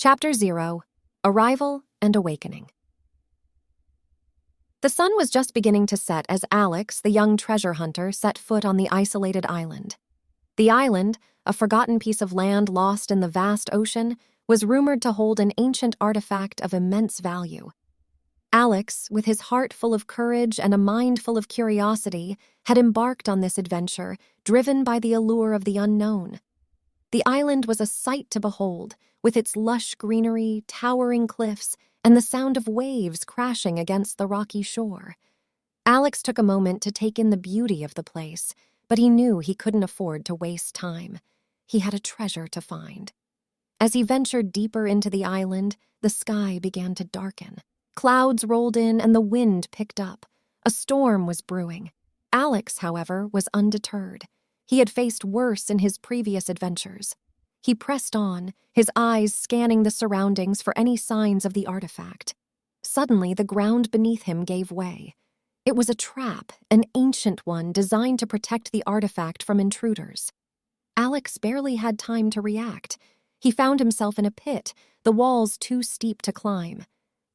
Chapter 0: Arrival and Awakening. The sun was just beginning to set as Alex, the young treasure hunter, set foot on the isolated island. The island, a forgotten piece of land lost in the vast ocean, was rumored to hold an ancient artifact of immense value. Alex, with his heart full of courage and a mind full of curiosity, had embarked on this adventure, driven by the allure of the unknown. The island was a sight to behold, with its lush greenery, towering cliffs, and the sound of waves crashing against the rocky shore. Alex took a moment to take in the beauty of the place, but he knew he couldn't afford to waste time. He had a treasure to find. As he ventured deeper into the island, the sky began to darken. Clouds rolled in and the wind picked up. A storm was brewing. Alex, however, was undeterred. He had faced worse in his previous adventures. He pressed on, his eyes scanning the surroundings for any signs of the artifact. Suddenly, the ground beneath him gave way. It was a trap, an ancient one designed to protect the artifact from intruders. Alex barely had time to react. He found himself in a pit, the walls too steep to climb.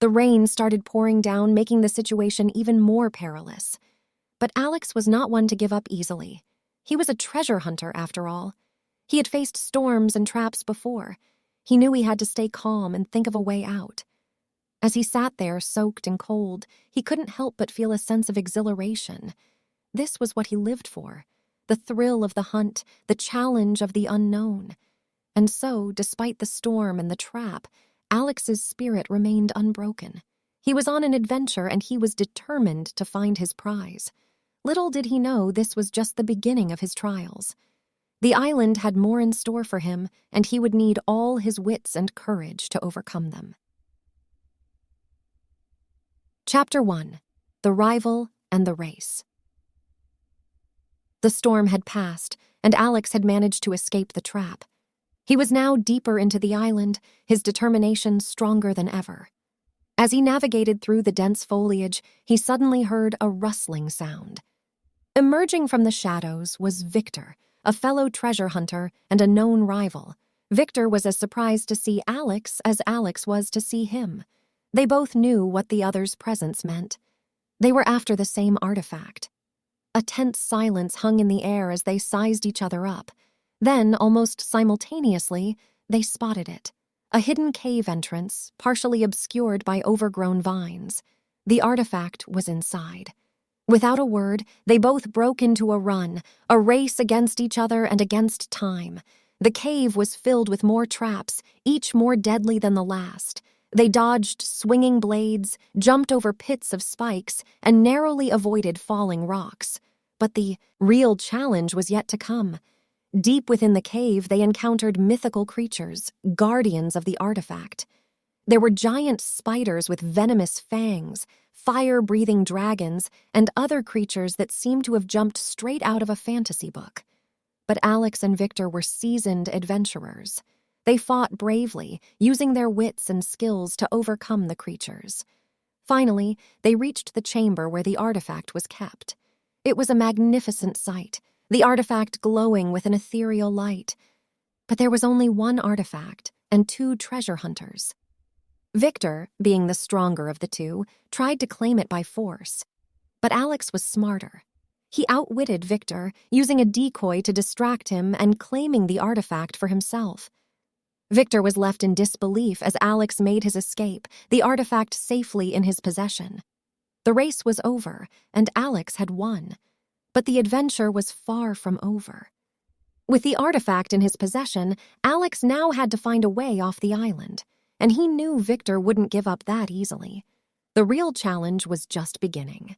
The rain started pouring down, making the situation even more perilous. But Alex was not one to give up easily. He was a treasure hunter, after all. He had faced storms and traps before. He knew he had to stay calm and think of a way out. As he sat there, soaked and cold, he couldn't help but feel a sense of exhilaration. This was what he lived for, the thrill of the hunt, the challenge of the unknown. And so, despite the storm and the trap, Alex's spirit remained unbroken. He was on an adventure and he was determined to find his prize. Little did he know this was just the beginning of his trials. The island had more in store for him, and he would need all his wits and courage to overcome them. Chapter 1: The Rival and the Race. The storm had passed, and Alex had managed to escape the trap. He was now deeper into the island, his determination stronger than ever. As he navigated through the dense foliage, he suddenly heard a rustling sound. Emerging from the shadows was Victor, a fellow treasure hunter and a known rival. Victor was as surprised to see Alex as Alex was to see him. They both knew what the other's presence meant. They were after the same artifact. A tense silence hung in the air as they sized each other up. Then, almost simultaneously, they spotted it. A hidden cave entrance, partially obscured by overgrown vines. The artifact was inside. Without a word, they both broke into a run, a race against each other and against time. The cave was filled with more traps, each more deadly than the last. They dodged swinging blades, jumped over pits of spikes, and narrowly avoided falling rocks. But the real challenge was yet to come. Deep within the cave, they encountered mythical creatures, guardians of the artifact. There were giant spiders with venomous fangs, fire-breathing dragons, and other creatures that seemed to have jumped straight out of a fantasy book. But Alex and Victor were seasoned adventurers. They fought bravely, using their wits and skills to overcome the creatures. Finally, they reached the chamber where the artifact was kept. It was a magnificent sight, the artifact glowing with an ethereal light. But there was only one artifact and two treasure hunters. Victor, being the stronger of the two, tried to claim it by force. But Alex was smarter. He outwitted Victor, using a decoy to distract him and claiming the artifact for himself. Victor was left in disbelief as Alex made his escape, the artifact safely in his possession. The race was over, and Alex had won. But the adventure was far from over. With the artifact in his possession, Alex now had to find a way off the island. And he knew Victor wouldn't give up that easily. The real challenge was just beginning.